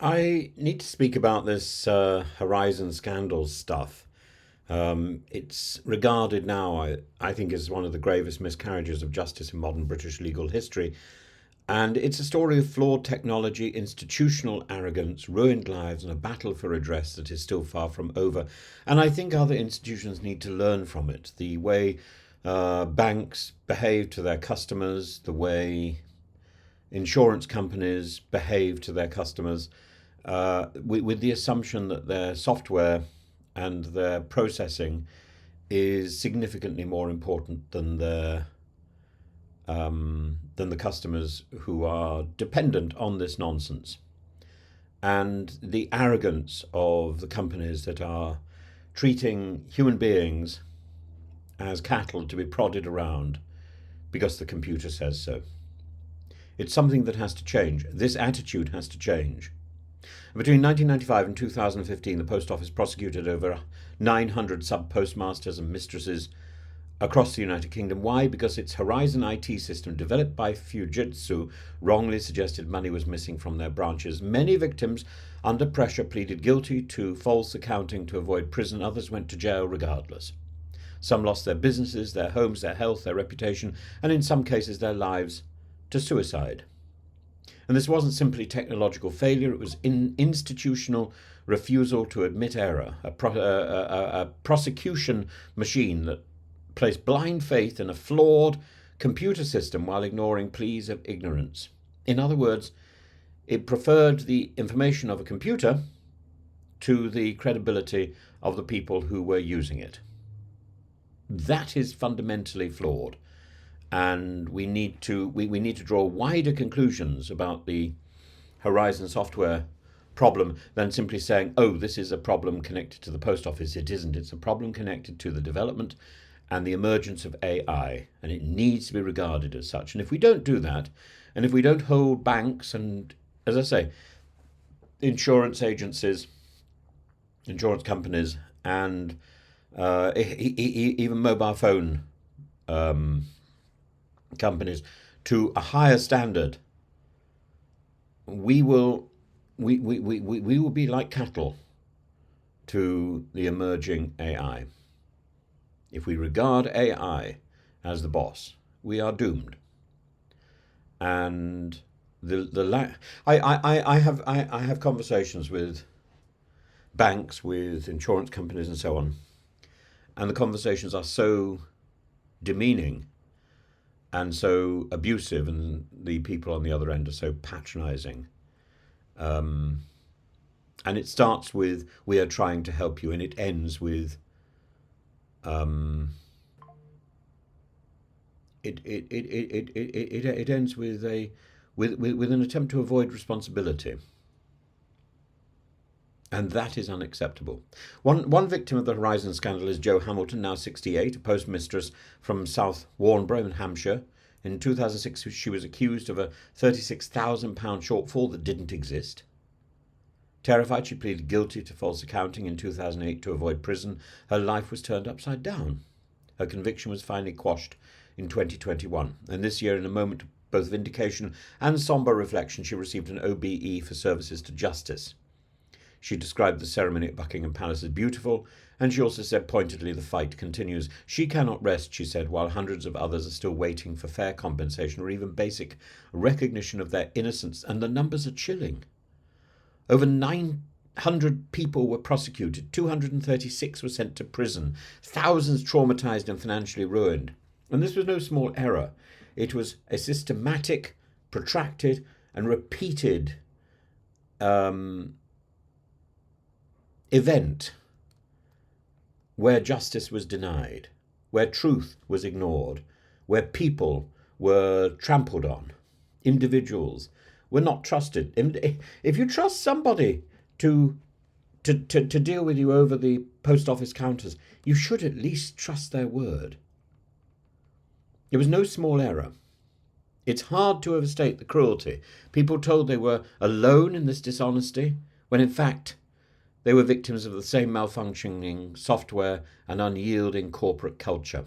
I need to speak about this Horizon scandals stuff. It's regarded now, I think, as one of the gravest miscarriages of justice in modern British legal history. And it's a story of flawed technology, institutional arrogance, ruined lives, and a battle for redress that is still far from over. And I think other institutions need to learn from it. The way banks behave to their customers, the way insurance companies behave to their customers, with the assumption that their software and their processing is significantly more important than the customers who are dependent on this nonsense, and the arrogance of the companies that are treating human beings as cattle to be prodded around because the computer says so. It's something that has to change. This attitude has to change. Between 1995 and 2015, the Post Office prosecuted over 900 sub-postmasters and mistresses across the United Kingdom. Why? Because its Horizon IT system, developed by Fujitsu, wrongly suggested money was missing from their branches. Many victims, under pressure, pleaded guilty to false accounting to avoid prison. Others went to jail regardless. Some lost their businesses, their homes, their health, their reputation, and in some cases their lives to suicide. And this wasn't simply technological failure, it was institutional refusal to admit error, a prosecution machine that placed blind faith in a flawed computer system while ignoring pleas of ignorance. In other words, it preferred the information of a computer to the credibility of the people who were using it. That is fundamentally flawed. And we need to draw wider conclusions about the Horizon software problem than simply saying, oh, this is a problem connected to the post office. It isn't. It's a problem connected to the development and the emergence of AI, and it needs to be regarded as such. And if we don't do that, and if we don't hold banks and, as I say, insurance agencies, insurance companies, and even mobile phone companies to a higher standard, we will be like cattle to the emerging AI. If we regard AI as the boss, we are doomed. And I have conversations with banks, with insurance companies, and so on, and the conversations are so demeaning and so abusive, and the people on the other end are so patronizing. And it starts with, we are trying to help you, and it ends with it ends with an attempt to avoid responsibility. And that is unacceptable. One victim of the Horizon scandal is Jo Hamilton, now 68, a postmistress from South Warnborough in Hampshire. In 2006, she was accused of a £36,000 shortfall that didn't exist. Terrified, she pleaded guilty to false accounting in 2008 to avoid prison. Her life was turned upside down. Her conviction was finally quashed in 2021. And this year, in a moment of both vindication and sombre reflection, she received an OBE for services to justice. She described the ceremony at Buckingham Palace as beautiful, and she also said pointedly the fight continues. She cannot rest, she said, while hundreds of others are still waiting for fair compensation or even basic recognition of their innocence, and the numbers are chilling. Over 900 people were prosecuted, 236 were sent to prison, thousands traumatized and financially ruined. And this was no small error. It was a systematic, protracted, and repeated event where justice was denied, where truth was ignored, where people were trampled on, individuals were not trusted. If you trust somebody to deal with you over the post office counters, you should at least trust their word. It was no small error. It's hard to overstate the cruelty. People told they were alone in this dishonesty, when in fact they were victims of the same malfunctioning software and unyielding corporate culture.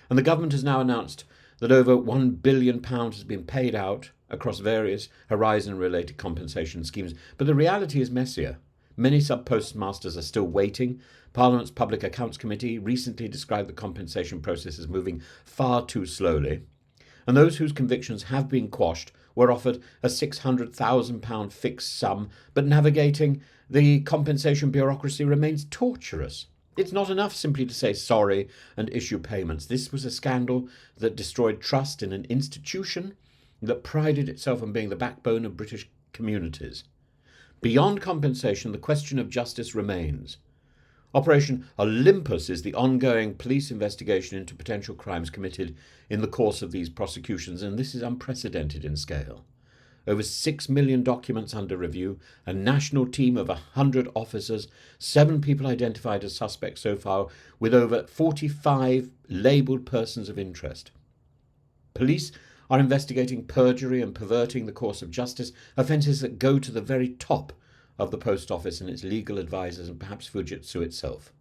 And the government has now announced that over £1 billion has been paid out across various Horizon-related compensation schemes, but the reality is messier. Many sub-postmasters are still waiting. Parliament's Public Accounts Committee recently described the compensation process as moving far too slowly, and those whose convictions have been quashed were offered a £600,000 fixed sum, but navigating the compensation bureaucracy remains torturous. It's not enough simply to say sorry and issue payments. This was a scandal that destroyed trust in an institution that prided itself on being the backbone of British communities. Beyond compensation, the question of justice remains. Operation Olympus is the ongoing police investigation into potential crimes committed in the course of these prosecutions, and this is unprecedented in scale. Over 6 million documents under review, a national team of 100 officers, 7 people identified as suspects so far, with over 45 labelled persons of interest. Police are investigating perjury and perverting the course of justice, offences that go to the very top of the Post Office and its legal advisers and perhaps Fujitsu itself.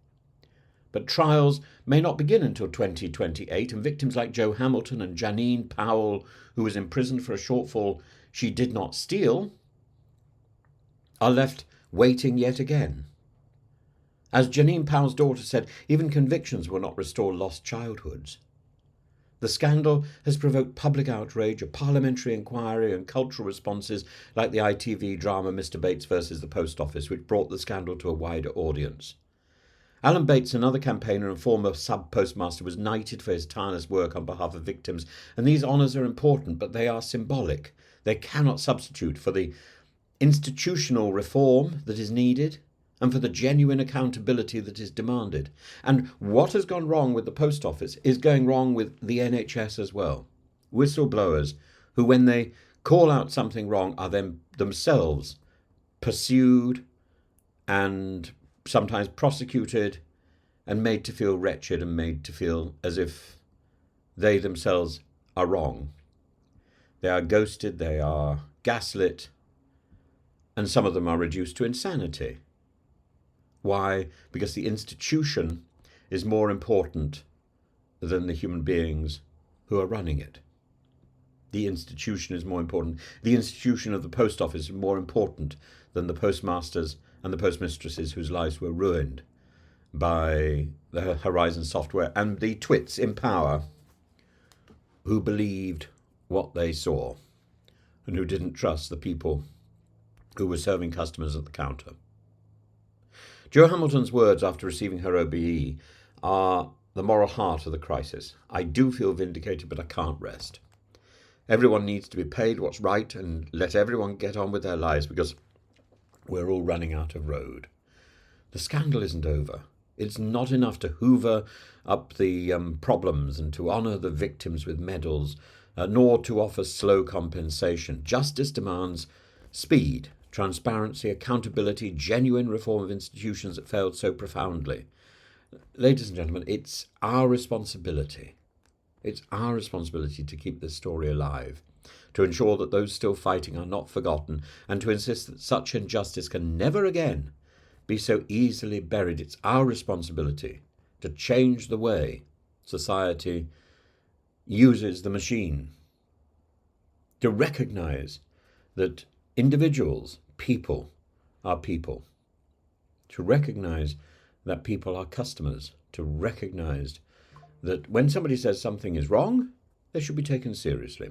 But trials may not begin until 2028, and victims like Joe Hamilton and Janine Powell, who was imprisoned for a shortfall she did not steal, are left waiting yet again. As Janine Powell's daughter said, even convictions will not restore lost childhoods. The scandal has provoked public outrage, a parliamentary inquiry and cultural responses like the ITV drama Mr. Bates versus the Post Office, which brought the scandal to a wider audience. Alan Bates, another campaigner and former sub-postmaster, was knighted for his tireless work on behalf of victims, and these honours are important, but they are symbolic. They cannot substitute for the institutional reform that is needed and for the genuine accountability that is demanded. And what has gone wrong with the Post Office is going wrong with the NHS as well. Whistleblowers who, when they call out something wrong, are then themselves pursued and sometimes prosecuted and made to feel wretched and made to feel as if they themselves are wrong. They are ghosted, they are gaslit, and some of them are reduced to insanity. Why? Because the institution is more important than the human beings who are running it. The institution is more important. The institution of the Post Office is more important than the postmasters and the postmistresses whose lives were ruined by the Horizon software and the twits in power who believed what they saw and who didn't trust the people who were serving customers at the counter. Jo Hamilton's words after receiving her OBE are the moral heart of the crisis. I do feel vindicated, but I can't rest. Everyone needs to be paid what's right and let everyone get on with their lives because we're all running out of road. The scandal isn't over. It's not enough to hoover up the problems and to honour the victims with medals, nor to offer slow compensation. Justice demands speed, transparency, accountability, genuine reform of institutions that failed so profoundly. Ladies and gentlemen, it's our responsibility. It's our responsibility to keep this story alive, to ensure that those still fighting are not forgotten, and to insist that such injustice can never again be so easily buried. It's our responsibility to change the way society uses the machine, to recognise that individuals, people, are people, to recognise that people are customers, to recognise that when somebody says something is wrong, they should be taken seriously.